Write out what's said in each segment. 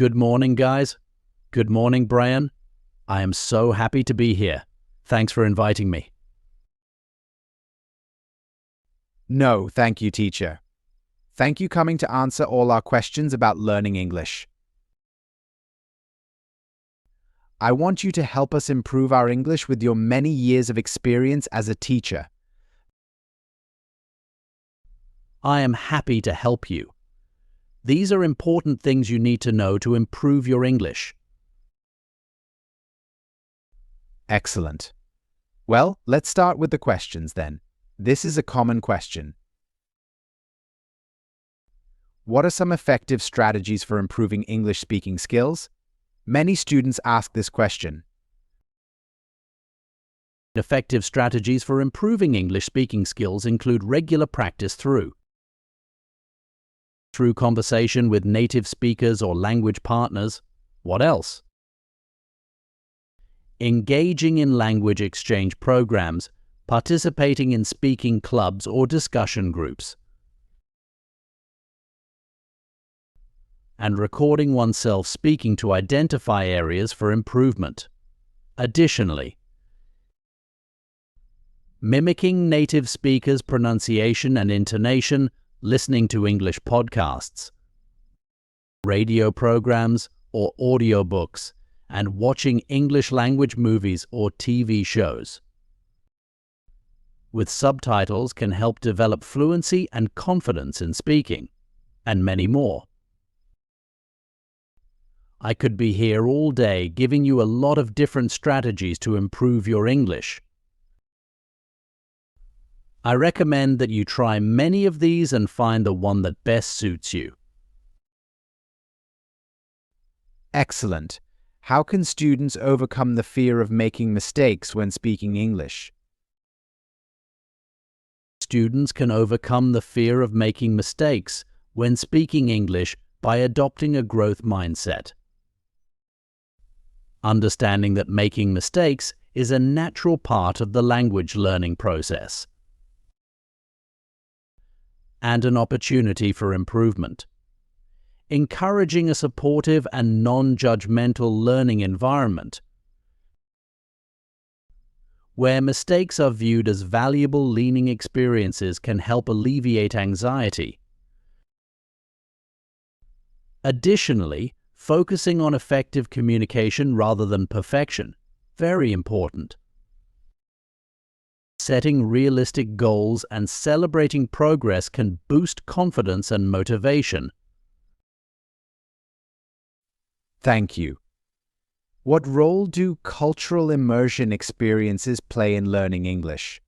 Good morning, guys. Good morning, Brian. I am so happy to be here. Thanks for inviting me. No, thank you, teacher. Thank you coming to answer all our questions about learning English. I want you to help us improve our English with your many years of experience as a teacher. I am happy to help you. These are important things you need to know to improve your English. Excellent. Well, let's start with the questions then. This is a common question. What are some effective strategies for improving English speaking skills? Many students ask this question. Effective strategies for improving English speaking skills include regular practice through conversation with native speakers or language partners. What else? Engaging in language exchange programs, participating in speaking clubs or discussion groups, and recording oneself speaking to identify areas for improvement. Additionally, mimicking native speakers' pronunciation and intonation, listening to English podcasts, radio programs or audiobooks, and watching English language movies or TV shows with subtitles can help develop fluency and confidence in speaking, and many more. I could be here all day giving you a lot of different strategies to improve your English. I recommend that you try many of these and find the one that best suits you. Excellent. How can students overcome the fear of making mistakes when speaking English? Students can overcome the fear of making mistakes when speaking English by adopting a growth mindset. Understanding that making mistakes is a natural part of the language learning process and an opportunity for improvement. Encouraging a supportive and non-judgmental learning environment where mistakes are viewed as valuable learning experiences can help alleviate anxiety. Additionally, focusing on effective communication rather than perfection, very important. Setting realistic goals and celebrating progress can boost confidence and motivation. Thank you. What role do cultural immersion experiences play in learning English?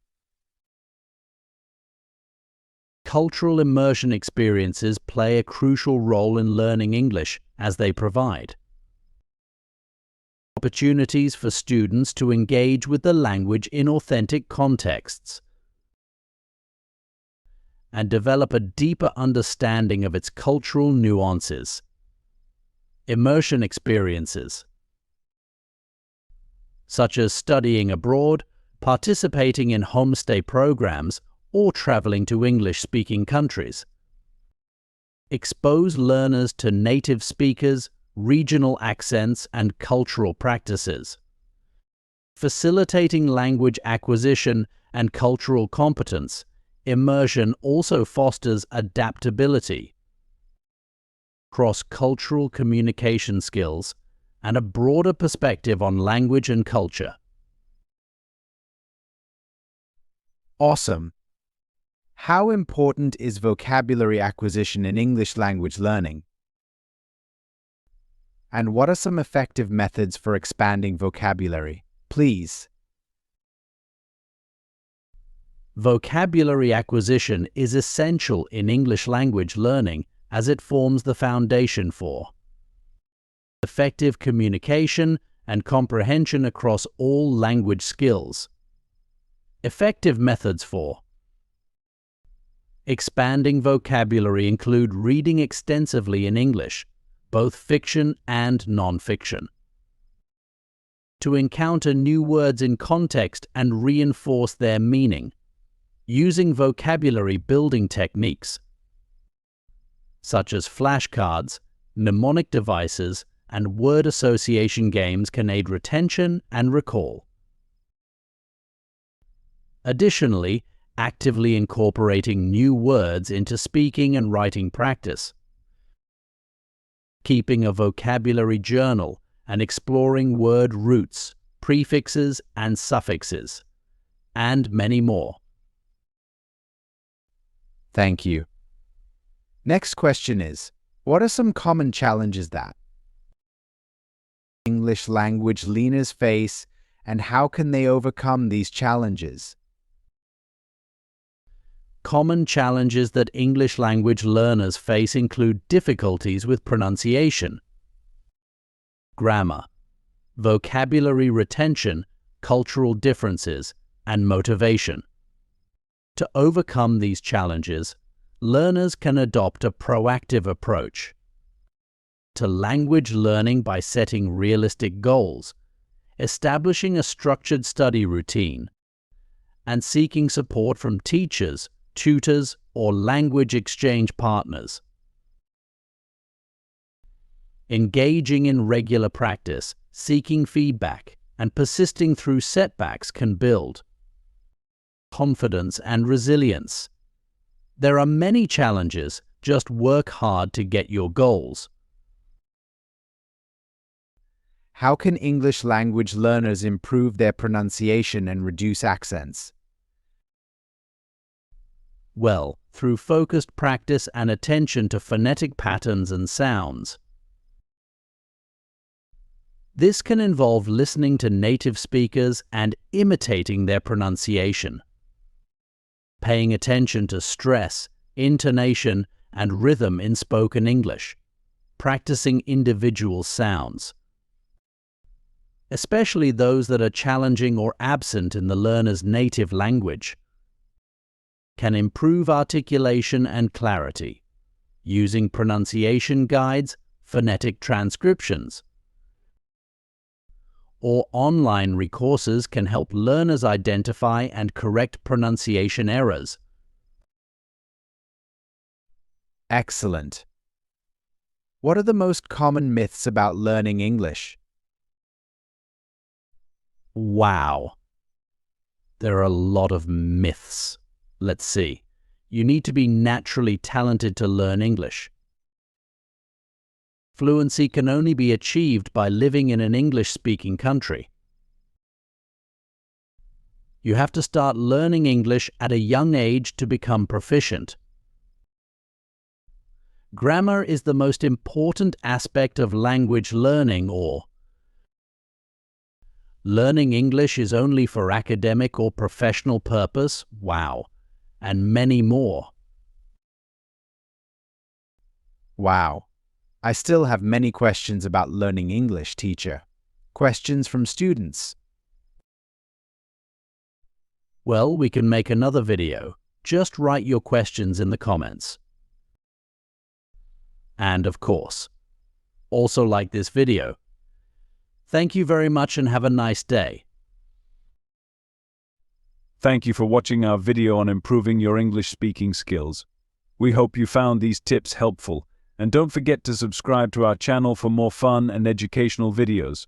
Cultural immersion experiences play a crucial role in learning English as they provide opportunities for students to engage with the language in authentic contexts and develop a deeper understanding of its cultural nuances. Immersion experiences, such as studying abroad, participating in homestay programs, or traveling to English-speaking countries, expose learners to native speakers, regional accents, and cultural practices, facilitating language acquisition and cultural competence. Immersion also fosters adaptability, cross-cultural communication skills, and a broader perspective on language and culture. Awesome. How important is vocabulary acquisition in English language learning? And what are some effective methods for expanding vocabulary? Please. Vocabulary acquisition is essential in English language learning as it forms the foundation for effective communication and comprehension across all language skills. Effective methods for expanding vocabulary include reading extensively in English, both fiction and non-fiction, to encounter new words in context and reinforce their meaning, using vocabulary building techniques such as flashcards, mnemonic devices, and word association games can aid retention and recall. Additionally, actively incorporating new words into speaking and writing practice, keeping a vocabulary journal, and exploring word roots, prefixes, and suffixes, and many more. Thank you. Next question is, what are some common challenges that English language learners face, and how can they overcome these challenges? Common challenges that English language learners face include difficulties with pronunciation, grammar, vocabulary retention, cultural differences, and motivation. To overcome these challenges, learners can adopt a proactive approach to language learning by setting realistic goals, establishing a structured study routine, and seeking support from teachers, tutors, or language exchange partners. Engaging in regular practice, seeking feedback, and persisting through setbacks can build confidence and resilience. There are many challenges, just work hard to get your goals. How can English language learners improve their pronunciation and reduce accents? Well, through focused practice and attention to phonetic patterns and sounds. This can involve listening to native speakers and imitating their pronunciation, paying attention to stress, intonation, and rhythm in spoken English, practicing individual sounds, especially those that are challenging or absent in the learner's native language, can improve articulation and clarity, using pronunciation guides, phonetic transcriptions, or online recourses can help learners identify and correct pronunciation errors. Excellent. What are the most common myths about learning English? Wow. There are a lot of myths. Let's see. You need to be naturally talented to learn English. Fluency can only be achieved by living in an English-speaking country. You have to start learning English at a young age to become proficient. Grammar is the most important aspect of language learning, or learning English is only for academic or professional purpose. Wow. And many more. Wow. I still have many questions about learning English, teacher. Questions from students. Well, we can make another video. Just write your questions in the comments. And of course, also like this video. Thank you very much and have a nice day. Thank you for watching our video on improving your English speaking skills. We hope you found these tips helpful, and don't forget to subscribe to our channel for more fun and educational videos.